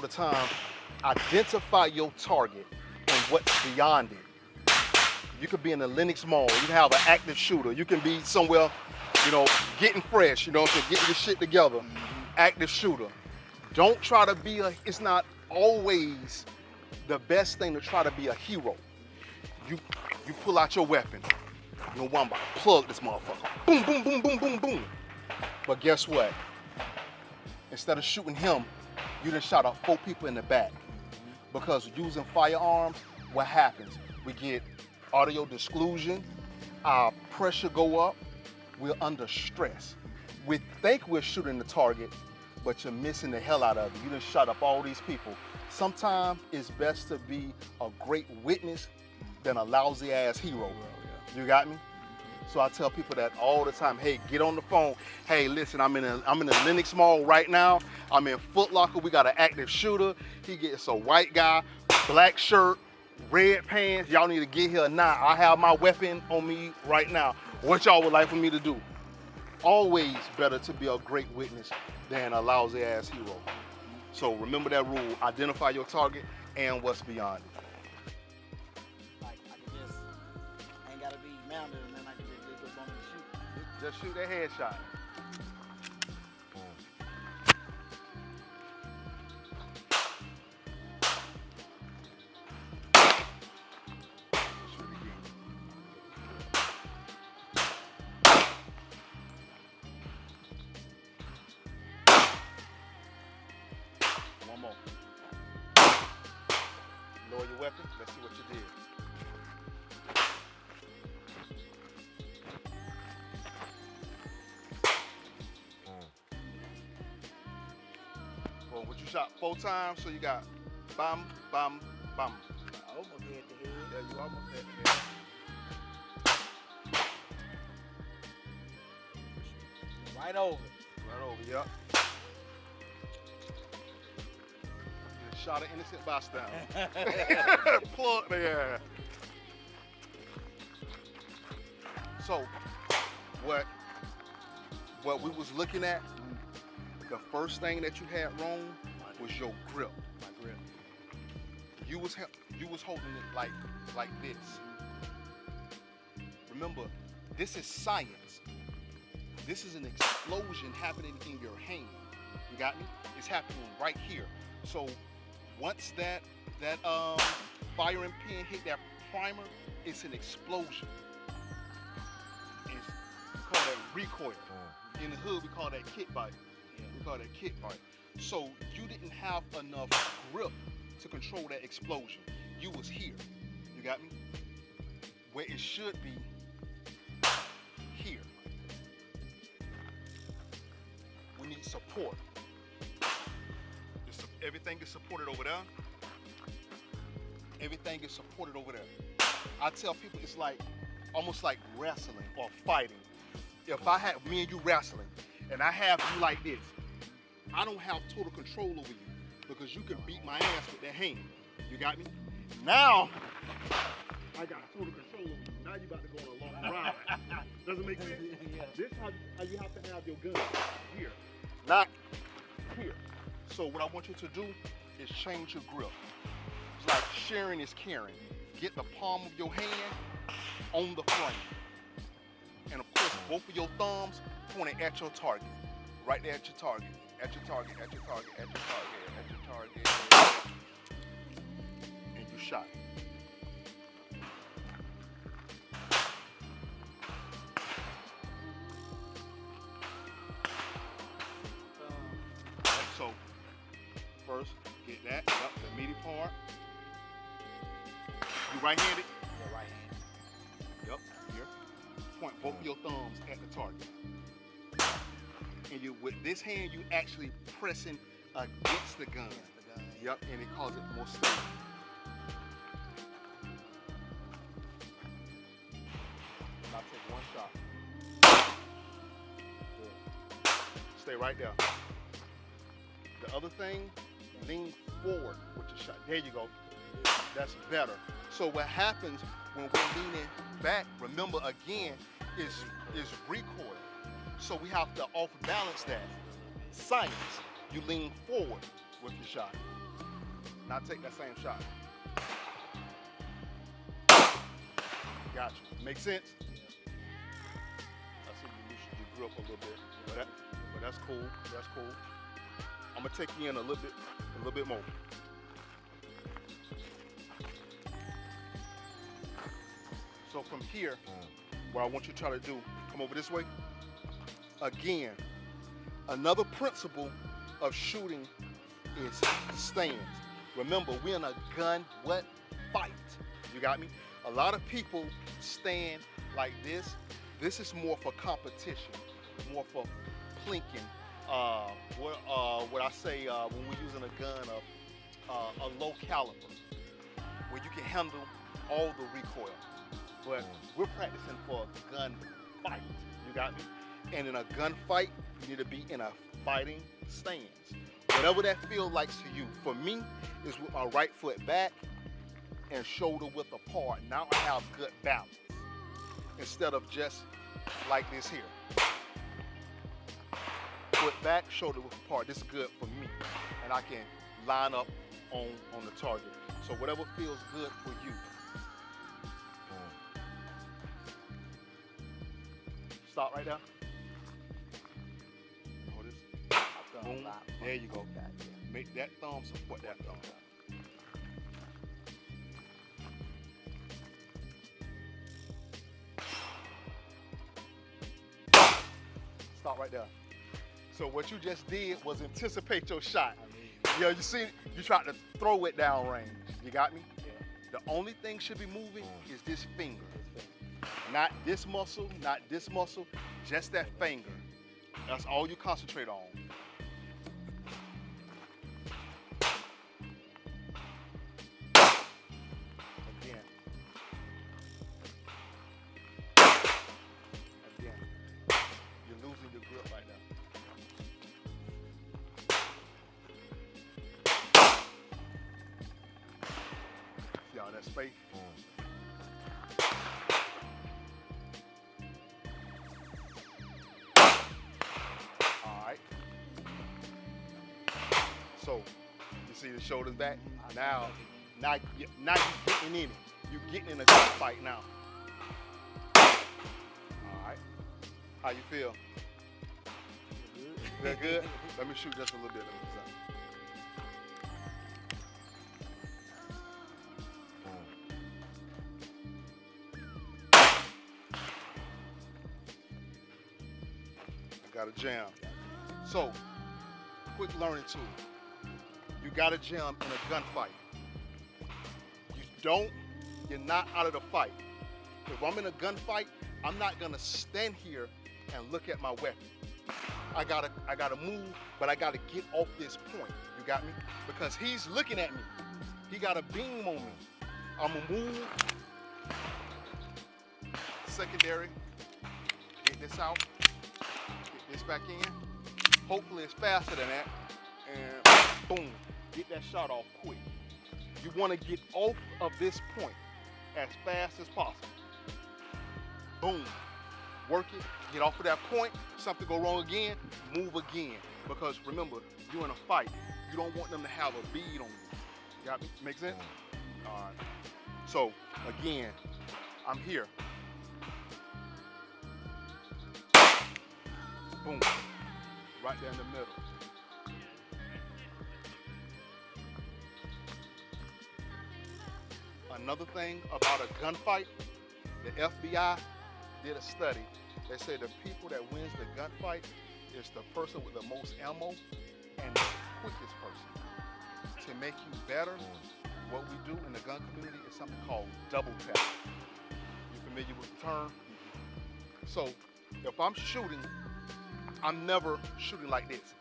time, identify your target and what's beyond it. You could be in a Lenox Mall, you can have an active shooter, you can be somewhere, you know, getting fresh, you know, so getting your shit together, active shooter. Don't try to be it's not always the best thing to try to be a hero. You pull out your weapon, you know, one by plug this motherfucker, boom, boom, boom, boom, boom, boom. But guess what? Instead of shooting him, you just shot up 4 people in the back. Because using firearms, what happens? We get audio disclusion, our pressure go up, we're under stress. We think we're shooting the target, but you're missing the hell out of it. You just shot up all these people. Sometimes it's best to be a great witness than a lousy ass hero. You got me? So I tell people that all the time. Hey, get on the phone. Hey, listen, I'm in a Lenox Mall right now. I'm in Foot Locker. We got an active shooter. He gets a white guy, black shirt, red pants. Y'all need to get here now. I have my weapon on me right now. What y'all would like for me to do? Always better to be a great witness than a lousy ass hero. So remember that rule. Identify your target and what's beyond it. Like I ain't gotta be mounted and then I can just go bump and shoot. Just shoot that headshot. One more. Lower your weapon. Let's see what you did. Well, what you shot 4 times, so you got bam, bam, bam. I almost hit the head. Yeah, you almost hit the head. Right over. Right over, yep. You just shot an innocent bystander. Plug there. So, what we was looking at, the first thing that you had wrong was your grip. My grip. You was holding it like this. Remember, this is science. This is an explosion happening in your hand. You got me? It's happening right here. So once that firing pin hit that primer, it's an explosion. We call that recoil. In the hood, we call that kick bite. We call that kick bite. So you didn't have enough grip to control that explosion. You was here. You got me? Where it should be here. We need support. Everything is supported over there. Everything is supported over there. I tell people it's like almost like wrestling or fighting. If I had me and you wrestling and I have you like this, I don't have total control over you because you can beat my ass with that hand. You got me? Now, I got total control over you. Now you about to go on a long ride. Doesn't make sense? Yeah. This is how you have to have your gun here, not here. So what I want you to do is change your grip. It's like sharing is caring. Get the palm of your hand on the frame. And of course, both of your thumbs pointing at your target. Right there at your target. At your target, at your target, at your target, at your target. And you shot. So, first, get that, up the meaty part. You right-handed? Yeah, right hand. Yep, here. Point both of your thumbs at the target. And you, with this hand, you actually pressing against the gun. Yep, and it causes it more stable. Now take one shot. Good. Stay right there. The other thing, lean forward with your shot. There you go. That's better. So what happens when we're leaning back, remember again, is recoil. So we have to off balance that. Science, you lean forward with your shot. Now take that same shot. Gotcha. Make sense? I see you loosen your grip a little bit, but that's cool. That's cool. I'm gonna take you in a little bit more. So from here, what I want you to try to do, come over this way. Again, another principle of shooting is stance. Remember, we're in a gun fight. You got me? A lot of people stand like this. This is more for competition, more for plinking. What I say when we're using a gun of a low caliber, where you can handle all the recoil. But we're practicing for a gun fight. You got me? And in a gun fight, you need to be in a fighting stance. Whatever that feels like to you. For me, is with my right foot back and shoulder width apart. Now I have good balance. Instead of just like this here. Foot back, shoulder width apart. This is good for me. And I can line up on the target. So whatever feels good for you. Stop right there. Hold this. Boom. There you go. Make that thumb support that thumb. Stop right there. So what you just did was anticipate your shot. You know, you see, you tried to throw it down range. You got me? Yeah. The only thing should be moving is this finger. Not this muscle, not this muscle, just that finger. That's all you concentrate on. Again. Again. You're losing your grip right now. See all that space? So, you see the shoulders back? Now you're getting in it. You're getting in a good fight now. All right. How you feel? Feel good? Let me shoot just a little bit. I got a jam. So, quick learning tool. You got to jam in a gunfight. You're not out of the fight. If I'm in a gunfight, I'm not gonna stand here and look at my weapon. I gotta move, but I gotta get off this point. You got me? Because he's looking at me. He got a beam on me. I'm gonna move. Secondary. Get this out. Get this back in. Hopefully it's faster than that. And boom. Get that shot off quick. You want to get off of this point as fast as possible. Boom. Work it. Get off of that point. Something go wrong again, move again. Because remember, you're in a fight. You don't want them to have a bead on you. Got me? Make sense? All right. So, again, I'm here. Boom. Right there in the middle. Another thing about a gunfight, the FBI did a study. They said the people that wins the gunfight is the person with the most ammo and the quickest person. To make you better, what we do in the gun community is something called double tap. You familiar with the term? So if I'm shooting, I'm never shooting like this.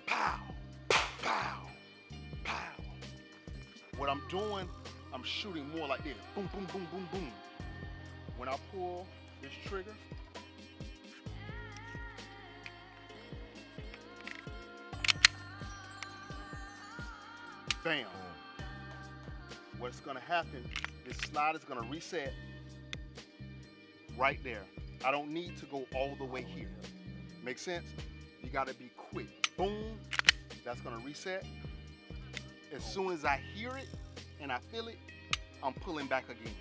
Pow, pow, pow. What I'm doing, I'm shooting more like this. Boom, boom, boom, boom, boom. When I pull this trigger, bam. What's gonna happen, this slide is gonna reset right there. I don't need to go all the way here. Make sense? You gotta be quick. Boom, that's gonna reset. As soon as I hear it and I feel it, I'm pulling back again.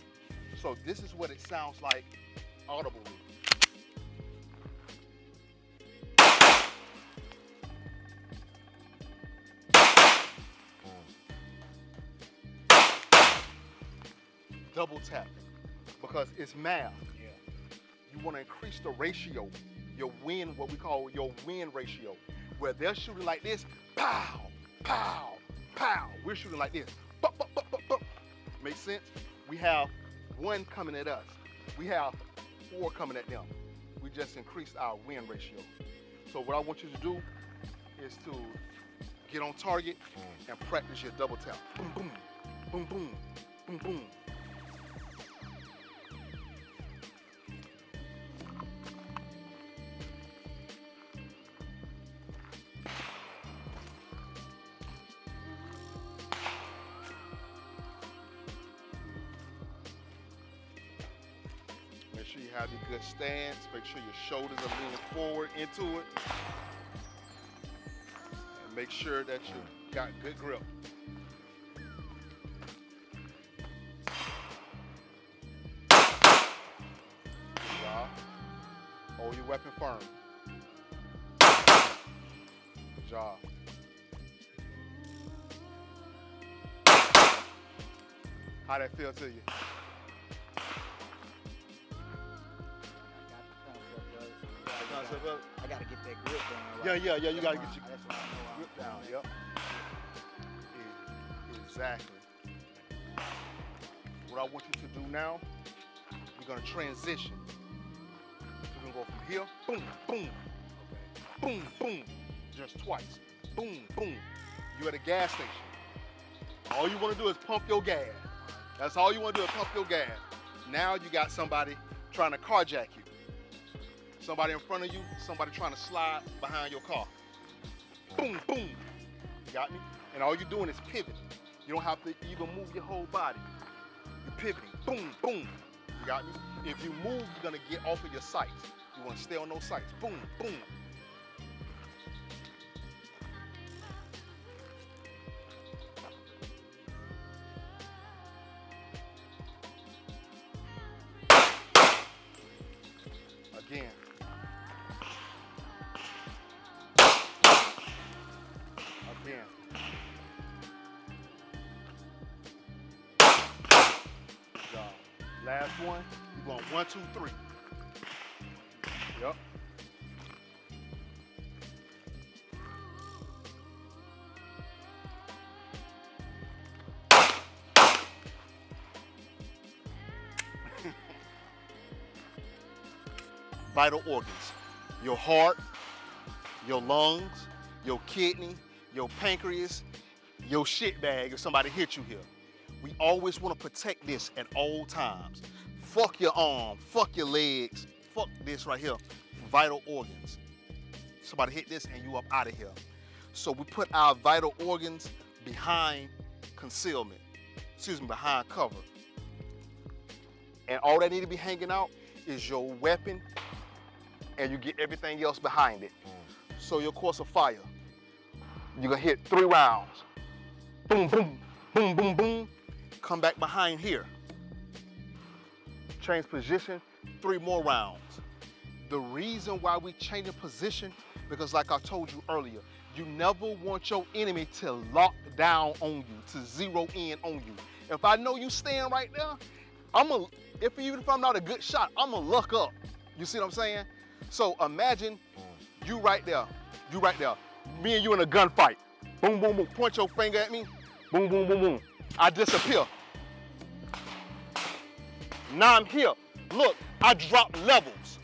So this is what it sounds like audibly. Double tapping, because it's math. Yeah. You want to increase the ratio, your win, what we call your win ratio, where they're shooting like this, pow, pow, pow. We're shooting like this, bup, bup, bup, bup, bup. Make sense? We have one coming at us. We have 4 coming at them. We just increased our win ratio. So what I want you to do is to get on target and practice your double tap. Boom, boom, boom, boom, boom, boom. Make sure you have your good stance. Make sure your shoulders are leaning forward into it. And make sure that you got good grip. Good job. Hold your weapon firm. Good job. How that feel to you? I gotta get that grip down. Yeah, you gotta get your That's what I know. grip down, yep. Exactly. What I want you to do now, we're gonna transition. We're gonna go from here, boom, boom, boom, boom, just twice, boom, boom. You at a gas station. All you wanna do is pump your gas. That's all you wanna do is pump your gas. Now you got somebody trying to carjack you. Somebody in front of you, somebody trying to slide behind your car. Boom, boom. You got me? And all you're doing is pivoting. You don't have to even move your whole body. You're pivoting. Boom, boom. You got me? If you move, you're gonna get off of your sights. You wanna stay on those sights. Boom, boom. Again. Again. Good job. Last one. You're going 1, 2, 3. Yep. Vital organs. Your heart, your lungs, your kidney, your pancreas, your shit bag if somebody hit you here. We always want to protect this at all times. Fuck your arm, fuck your legs, fuck this right here. Vital organs. Somebody hit this and you up out of here. So we put our vital organs behind concealment. Behind cover. And all that need to be hanging out is your weapon, and you get everything else behind it. So your course of fire, you're gonna hit 3 rounds. Boom, boom, boom, boom, boom. Come back behind here. Change position, 3 more rounds. The reason why we change the position, because like I told you earlier, you never want your enemy to lock down on you, to zero in on you. If I know you staying right there, even if I'm not a good shot, I'm gonna luck up. You see what I'm saying? So imagine you right there, me and you in a gunfight. Boom, boom, boom, point your finger at me. Boom, boom, boom, boom. I disappear. Now I'm here. Look, I drop levels.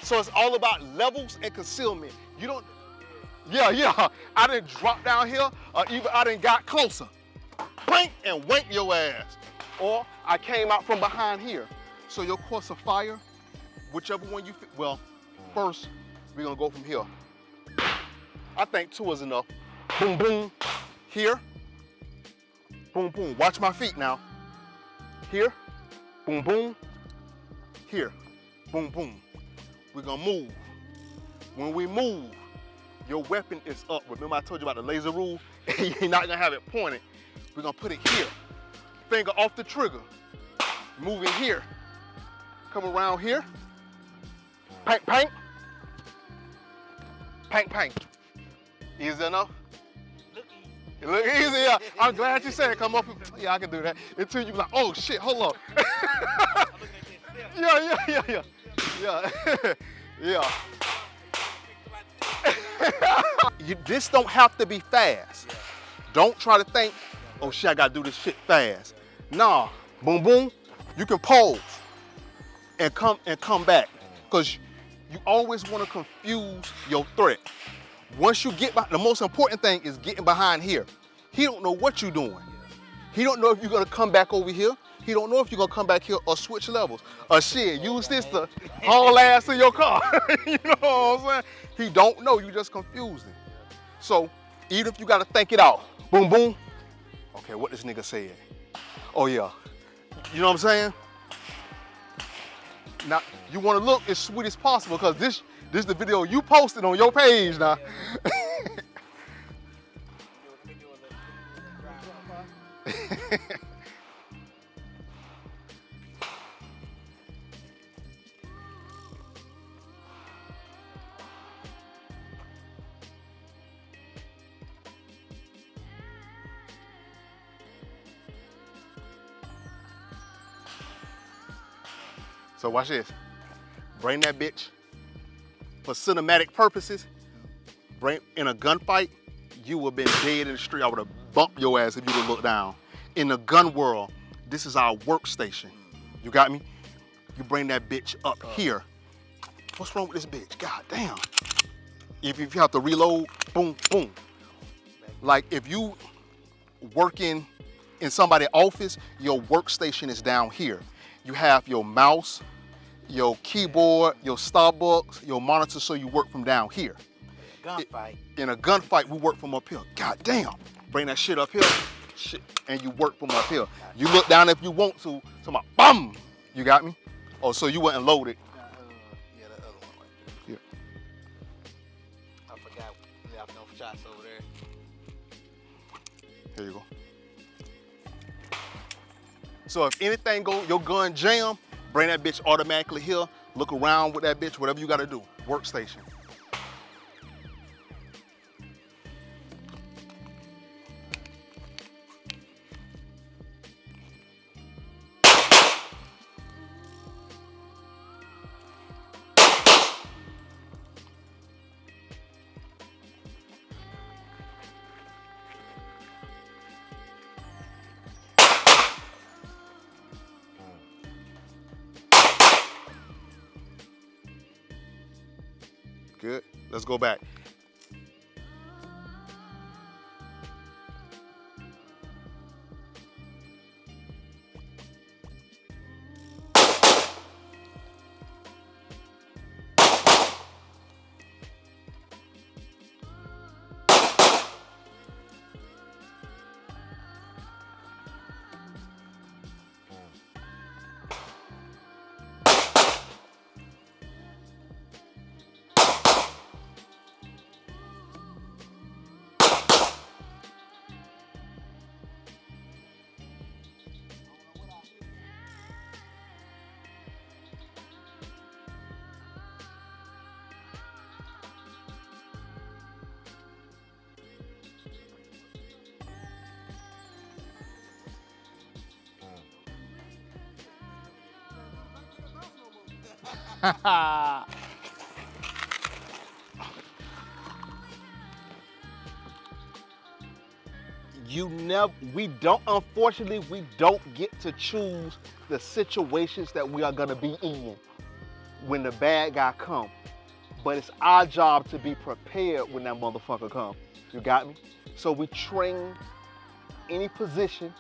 So it's all about levels and concealment. You don't, yeah. I didn't drop down here, or even I didn't got closer. Blink and wank your ass. Or I came out from behind here. So your course of fire, whichever one you, well, first, we're gonna go from here. I think 2 is enough. Boom, boom, here. Boom, boom, watch my feet now. Here, boom, boom, here, boom, boom. We're gonna move. When we move, your weapon is up. Remember I told you about the laser rule? You're not gonna have it pointed. We're gonna put it here. Finger off the trigger. Move it here. Come around here. Pank, pank. Pank, pank. Easy enough? Look easy. It look easy, yeah. I'm glad you said come up. Yeah, I can do that. Until you be like, oh shit, hold on. I'm looking at this step. Yeah. Yeah. This don't have to be fast. Yeah. Don't try to think, oh shit, I gotta do this shit fast. Nah, boom, boom. You can pause and come back, because you always want to confuse your threat. Once you get the most important thing is getting behind here. He don't know what you're doing. He don't know if you're gonna come back over here. He don't know if you're gonna come back here or switch levels. Or shit, use this to haul ass in your car. You know what I'm saying? He don't know, you just confused him. So even if you gotta think it out, boom, boom. Okay, what this nigga said? Oh yeah, you know what I'm saying? Now you wanna look as sweet as possible, because this is the video you posted on your page now. So watch this. Bring that bitch for cinematic purposes. Bring in a gunfight, you would have been dead in the street. I would have bumped your ass if you would look down. In the gun world, this is our workstation. You got me? You bring that bitch up here. What's wrong with this bitch? God damn. If you have to reload, boom, boom. Like if you working in somebody's office, your workstation is down here. You have your mouse, your keyboard, your Starbucks, your monitor, so you work from down here. Gunfight. In a gunfight, we work from up here. God damn. Bring that shit up here, shit, and you work from up here. You look down if you want to, my bum. You got me? Oh, so you wasn't loaded. Yeah, the other one right there. Yeah. I forgot. We have no shots over there. Here you go. So if anything go, your gun jam, bring that bitch automatically here. Look around with that bitch, whatever you gotta do. Workstation. Good. Let's go back. Unfortunately, we don't get to choose the situations that we are gonna be in when the bad guy come. But it's our job to be prepared when that motherfucker come. You got me? So we train any position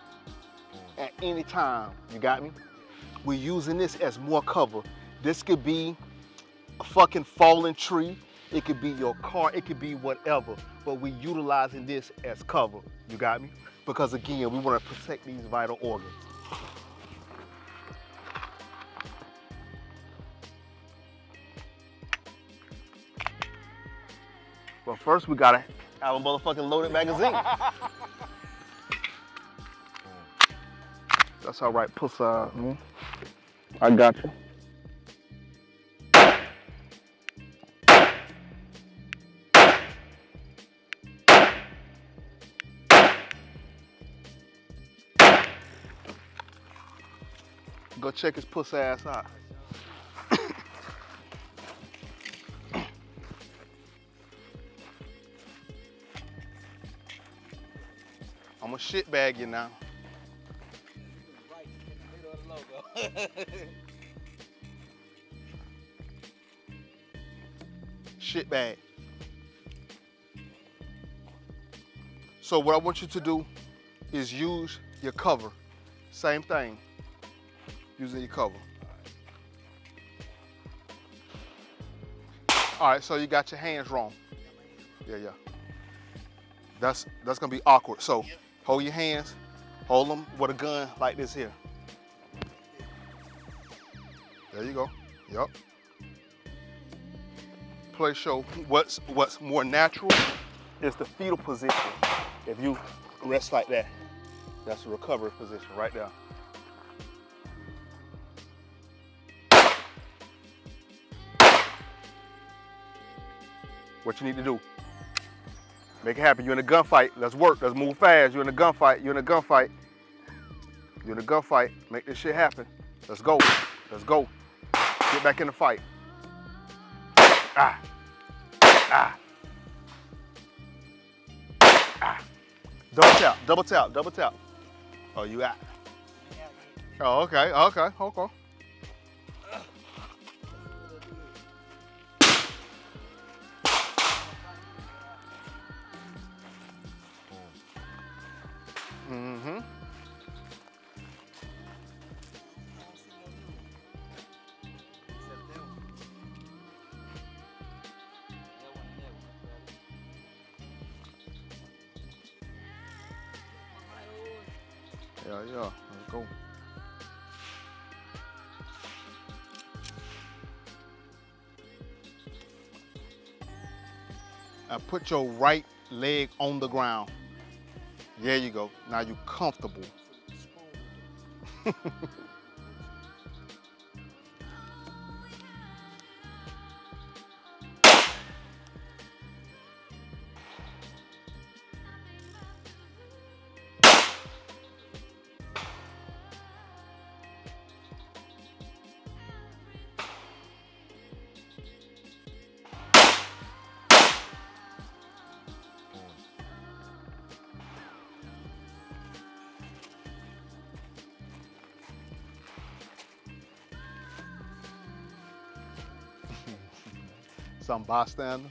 at any time. You got me? We're using this as more cover. This could be a fucking fallen tree. It could be your car. It could be whatever. But we're utilizing this as cover. You got me? Because again, we want to protect these vital organs. But first we gotta Have a motherfucking loaded magazine. That's all right, pussy, man. I got you. Go check his pussy ass out. I'm gonna shit bag you now. Right in the middle of the logo. Shit bag. So what I want you to do is use your cover. Same thing. Using your cover. All right, so you got your hands wrong. Yeah. That's gonna be awkward. So hold your hands, hold them with a gun like this here. There you go. Yep. Play show. What's more natural is the fetal position. If you rest like that, that's the recovery position right there. What you need to do, make it happen. You're in a gunfight. Let's work. Let's move fast. You're in a gunfight. You're in a gunfight. You're in a gunfight. Make this shit happen. Let's go. Let's go. Get back in the fight. Ah. Ah. Ah. Double tap. Double tap. Double tap. Oh, you out. Oh, okay. Okay. Okay. Mm-hmm. Yeah. Let's go. Now put your right leg on the ground. There you go. Now you're comfortable. Some bystander.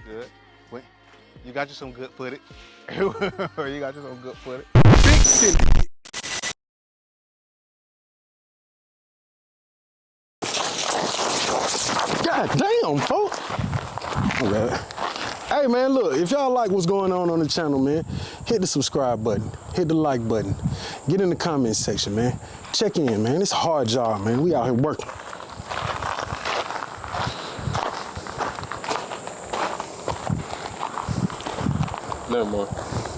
Good. Wait, you got you some good footage. You got you some good footage. Big city. God damn, folks. Okay. Hey man, look, if y'all like what's going on the channel, man, hit the subscribe button, hit the like button, get in the comment section, man. Check in, man. It's a hard job, man. We out here working. Never mind.